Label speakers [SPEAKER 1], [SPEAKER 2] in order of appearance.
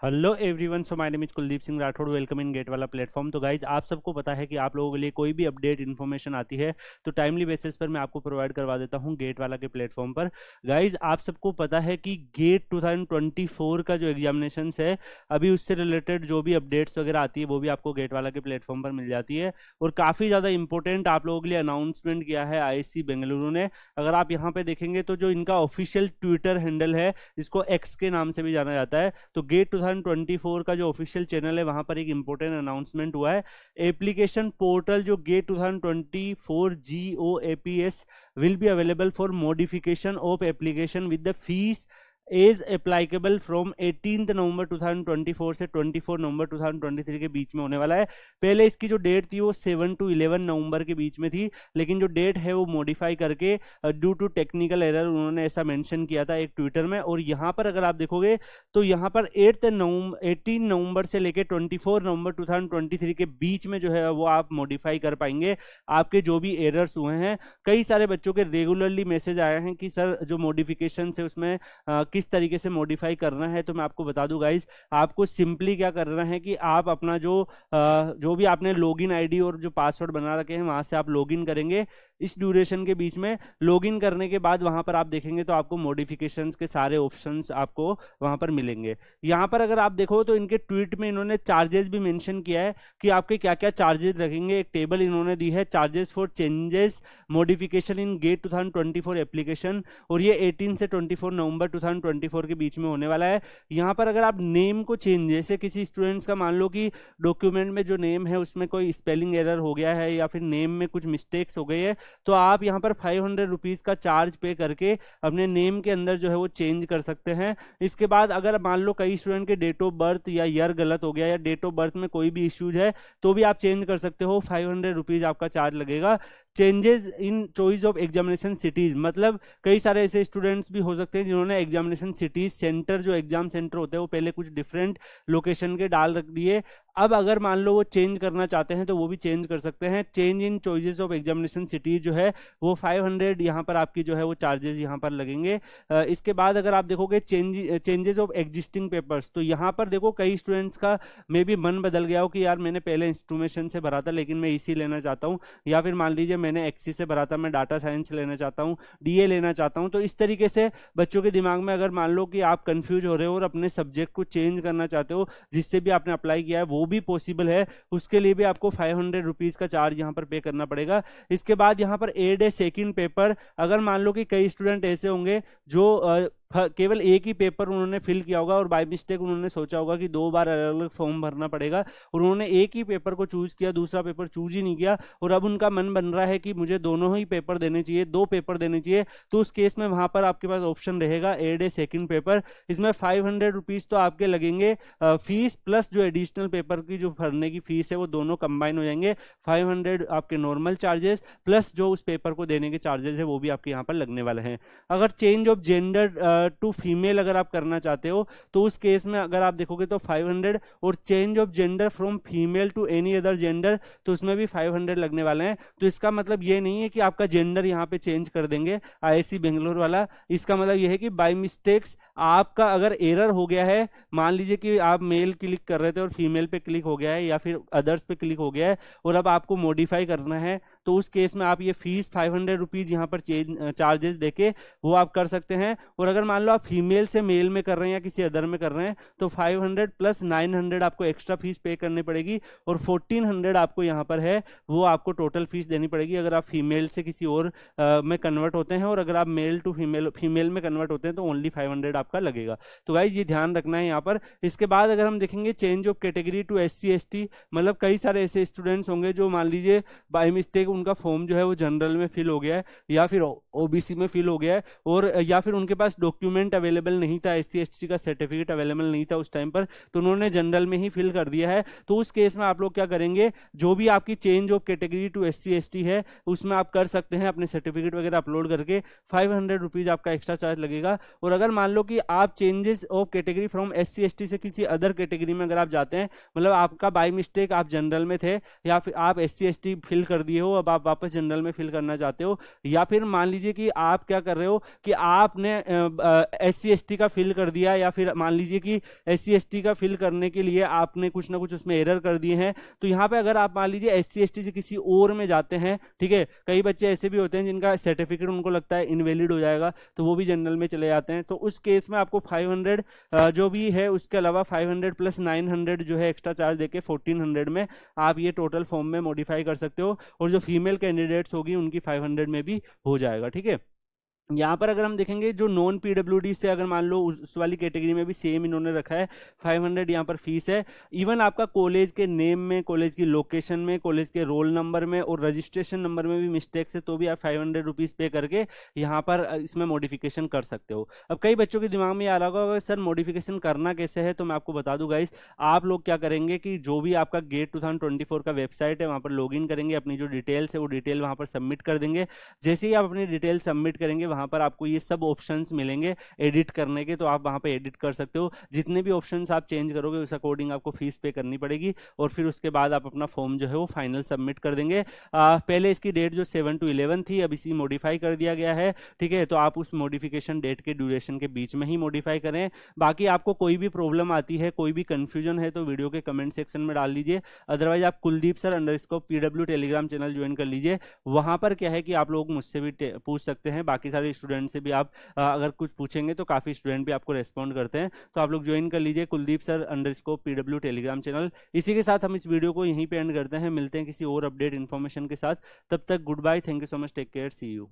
[SPEAKER 1] Hello everyone, so my name is Kuldeep Singh Rathore. Welcome in gate वाला platform. तो guys, आप सबको पता है कि आप लोगों के लिए कोई भी अपडेट इन्फॉर्मेशन आती है तो टाइमली बेसिस पर मैं आपको प्रोवाइड करवा देता हूं गेट वाला के प्लेटफॉर्म पर। गाइज, आप सबको पता है कि गेट 2024 का जो एग्जामिनेशन है, अभी उससे रिलेटेड जो भी अपडेट्स वगैरह आती है वो भी आपको गेट वाला के प्लेटफॉर्म पर मिल जाती है। और काफ़ी ज़्यादा इंपॉर्टेंट आप लोगों के लिए अनाउंसमेंट किया है आईएससी बेंगलुरु ने। अगर आप यहाँ पे देखेंगे तो जो इनका ऑफिशियल ट्विटर हैंडल है, जिसको एक्स के नाम से भी जाना जाता है, तो गेट 2024 का जो ऑफिशियल चैनल है वहां पर एक इंपॉर्टेंट अनाउंसमेंट हुआ है। एप्लीकेशन पोर्टल जो gate 2024 GOAPS will be available for modification of application with the fees as applicable from 18 November 2024 से 24 नवंबर 2023 के बीच में होने वाला है। पहले इसकी जो डेट थी वो 7 to 11 नवंबर के बीच में थी, लेकिन जो डेट है वो मॉडिफाई करके ड्यू टू टेक्निकल एरर उन्होंने ऐसा मेंशन किया था एक ट्विटर में। और यहाँ पर अगर आप देखोगे तो यहाँ पर 18 नवंबर से लेकर 24 नवंबर 2023 के बीच में जो है वो आप मॉडिफाई कर पाएंगे आपके जो भी एरर्स हुए हैं। कई सारे बच्चों के रेगुलरली मैसेज आए हैं कि सर जो मॉडिफिकेशन है उसमें किस तरीके से मॉडिफाई करना है। तो मैं आपको बता दूं गाइस, आपको सिंपली क्या करना है कि आप अपना जो भी आपने लॉगिन आईडी और जो पासवर्ड बना रखे हैं वहां से आप लॉगिन करेंगे। इस ड्यूरेशन के बीच में लॉगिन करने के बाद वहां पर आप देखेंगे तो आपको मॉडिफिकेशंस के सारे ऑप्शंस आपको वहां पर मिलेंगे। यहां पर अगर आप देखो तो इनके ट्वीट में इन्होंने चार्जेस भी मेंशन किया है कि आपके क्या क्या चार्जेस लगेंगे। एक टेबल इन्होंने दी है, charges for changes modification in gate 2024 application, और ये 18 से 24 नवंबर 2024 के बीच में होने वाला है। यहाँ पर अगर आप नेम को चेंज, जैसे किसी स्टूडेंट्स का मान लो कि डॉक्यूमेंट में जो नेम है उसमें कोई स्पेलिंग एरर हो गया है या फिर नेम में कुछ मिस्टेक्स हो गई है, तो आप यहाँ पर 500 रुपीज़ का चार्ज पे करके अपने नेम के अंदर जो है वो चेंज कर सकते हैं। इसके बाद अगर मान लो कई स्टूडेंट के डेट ऑफ बर्थ या ईयर गलत हो गया या डेट ऑफ बर्थ में कोई भी इश्यूज है तो भी आप चेंज कर सकते हो। 500 रुपीज़ आपका चार्ज लगेगा। Changes in choice of examination cities, मतलब कई सारे ऐसे स्टूडेंट्स भी हो सकते हैं जिन्होंने एग्जामिनेशन सिटीज सेंटर, जो एग्जाम सेंटर होते हैं वो पहले कुछ डिफरेंट लोकेशन के डाल रख दिए। अब अगर मान लो वो चेंज करना चाहते हैं तो वो भी चेंज कर सकते हैं। Change in choices of examination cities जो है वो 500 यहाँ पर आपकी जो है वो चार्जेस यहाँ पर लगेंगे। इसके बाद अगर आप देखोगे चेंजेस ऑफ एग्जिस्टिंग पेपर्स, तो यहाँ पर देखो कई स्टूडेंट्स का मे बी मन बदल गया हो कि यार मैंने पहले इंस्ट्रूमेशन से भरा था लेकिन मैं इसी लेना चाहता हूँ, या फिर मान लीजिए मैंने एक्सी से भरा था, मैं डाटा साइंस लेना चाहता हूँ, डीए लेना चाहता हूँ। तो इस तरीके से बच्चों के दिमाग में अगर मान लो कि आप कंफ्यूज हो रहे हो और अपने सब्जेक्ट को चेंज करना चाहते हो जिससे भी आपने अप्लाई किया है वो भी पॉसिबल है, उसके लिए भी आपको 500 रुपीज़ का चार्ज यहाँ पर पे करना पड़ेगा। इसके बाद यहाँ पर एड ए सेकेंड पेपर, अगर मान लो कि कई स्टूडेंट ऐसे होंगे जो केवल एक ही पेपर उन्होंने फिल किया होगा और बाय मिस्टेक उन्होंने सोचा होगा कि 2 बार अलग अलग फॉर्म भरना पड़ेगा और उन्होंने एक ही पेपर को चूज किया, दूसरा पेपर चूज ही नहीं किया, और अब उनका मन बन रहा है कि मुझे दोनों ही पेपर देने चाहिए, 2 पेपर देने चाहिए। तो उस केस में वहां पर आपके पास ऑप्शन रहेगा एड ए सेकेंड पेपर। इसमें 500 रुपीज़ तो आपके लगेंगे फीस, प्लस जो एडिशनल पेपर की जो भरने की फीस है वो दोनों कंबाइन हो जाएंगे। 500 आपके नॉर्मल चार्जेस प्लस जो उस पेपर को देने के चार्जेस है वो भी आपके यहाँ पर लगने वाले हैं। अगर change of gender to female अगर आप करना चाहते हो तो उस केस में अगर आप देखोगे तो 500, और change of gender from female to any other gender तो उसमें भी 500 लगने वाले हैं। तो इसका मतलब ये नहीं है कि आपका जेंडर यहाँ पे चेंज कर देंगे आईआईसी बेंगलोर वाला। इसका मतलब ये है कि बाय मिस्टेक्स आपका अगर एरर हो गया है, मान लीजिए कि आप मेल क्लिक कर रहे थे और फीमेल पे क्लिक हो गया है या फिर अदर्स पे क्लिक हो गया है और अब आपको मॉडिफाई करना है, तो उस केस में आप ये फीस 500 रुपीज़ यहाँ पर चार्जेस देके वो आप कर सकते हैं। और अगर मान लो आप फीमेल से मेल में कर रहे हैं या किसी अदर में कर रहे हैं तो 500 प्लस 900 आपको एक्स्ट्रा फीस पे करनी पड़ेगी, और 1400 आपको यहाँ पर है वो आपको टोटल फीस देनी पड़ेगी अगर आप फीमेल से किसी और में कन्वर्ट होते हैं, और अगर आप मेल टू फीमेल में कन्वर्ट होते हैं तो ओनली 500 आपका लगेगा। तो गाइज ये ध्यान रखना है यहाँ पर। इसके बाद अगर हम देखेंगे change of category to SC/ST, मतलब कई सारे ऐसे स्टूडेंट्स होंगे जो मान लीजिए बाय मिस्टेक उनका फॉर्म जो है वो जनरल में फिल हो गया है या फिर ओबीसी में फिल हो गया है, और या फिर उनके पास डॉक्यूमेंट अवेलेबल नहीं था, SC/ST का सर्टिफिकेट अवेलेबल नहीं था उस टाइम पर, तो उन्होंने जनरल में ही फिल कर दिया है। तो उस केस में आप लोग क्या करेंगे, जो भी आपकी change of category to SC/ST है उसमें आप कर सकते हैं अपने सर्टिफिकेट वगैरह अपलोड करके। 500 रुपीज़ आपका एक्स्ट्रा चार्ज लगेगा। और अगर मान लो कि कि आप changes of category from SC ST से किसी अदर कैटेगरी में अगर आप जाते हैं, मतलब आपका बाय मिस्टेक आप जनरल में थे या फिर आप SC ST फिल कर दिए हो, अब आप वापस जनरल में फिल करना चाहते हो, या फिर मान लीजिए कि आप क्या कर रहे हो कि आपने SC ST का फिल कर दिया, या फिर मान लीजिए कि SC ST का फिल करने के लिए आपने कुछ ना कुछ उसमें एरर कर दिए हैं, तो यहाँ पे अगर आप मान लीजिए SC ST से किसी और में जाते हैं, ठीक है, कई बच्चे ऐसे भी होते हैं जिनका सर्टिफिकेट उनको लगता है इनवैलिड हो जाएगा, तो वो भी जनरल में चले जाते हैं, तो उस केस में आपको 500 जो भी है उसके अलावा 500 प्लस 900 जो है एक्स्ट्रा चार्ज देके 1400 में आप ये टोटल फॉर्म में मॉडिफाई कर सकते हो, और जो फीमेल कैंडिडेट्स होगी उनकी 500 में भी हो जाएगा, ठीक है। यहाँ पर अगर हम देखेंगे जो नॉन PWD से अगर मान लो उस वाली कैटेगरी में भी सेम इन्होंने रखा है, 500 यहाँ पर फीस है। इवन आपका कॉलेज के नेम में, कॉलेज की लोकेशन में, कॉलेज के रोल नंबर में और रजिस्ट्रेशन नंबर में भी मिस्टेक्स है, तो भी आप 500 रुपीज़ पे करके यहाँ पर इसमें मॉडिफिकेशन कर सकते हो। अब कई बच्चों के दिमाग में ये आ रहा होगा सर मॉडिफिकेशन करना कैसे है, तो मैं आपको बता दूँ गाइस, आप लोग क्या करेंगे कि जो भी आपका गेट 2024 का वेबसाइट है वहाँ पर लॉगिन करेंगे, अपनी जो डिटेल्स है वो डिटेल वहाँ पर सबमिट कर देंगे। जैसे ही आप अपनी डिटेल सबमिट करेंगे वहाँ पर आपको ये सब ऑप्शंस मिलेंगे एडिट करने के, तो आप वहाँ पे एडिट कर सकते हो। जितने भी ऑप्शंस आप चेंज करोगे उस अकॉर्डिंग आपको फीस पे करनी पड़ेगी, और फिर उसके बाद आप अपना फॉर्म जो है वो फाइनल सबमिट कर देंगे। पहले इसकी डेट जो 7 to 11 थी, अब इसी मॉडिफाई कर दिया गया है, ठीक है, तो आप उस मॉडिफिकेशन डेट के ड्यूरेशन के बीच में ही मॉडिफाई करें। बाकी आपको कोई भी प्रॉब्लम आती है, कोई भी कंफ्यूजन है, तो वीडियो के कमेंट सेक्शन में डाल लीजिए। अदरवाइज आप Kuldeep sir _PW Telegram channel join कर लीजिए। वहाँ पर क्या है कि आप लोग मुझसे भी पूछ सकते हैं, बाकी सारे स्टूडेंट से भी आप अगर कुछ पूछेंगे तो काफ़ी स्टूडेंट भी आपको रेस्पॉन्ड करते हैं, तो आप लोग ज्वाइन कर लीजिए Kuldeep sir _PW Telegram channel. इसी के साथ हम इस वीडियो को यहीं पे एंड करते हैं, मिलते हैं किसी और अपडेट इन्फॉर्मेशन के साथ, तब तक goodbye, thank you so much, take care, see you.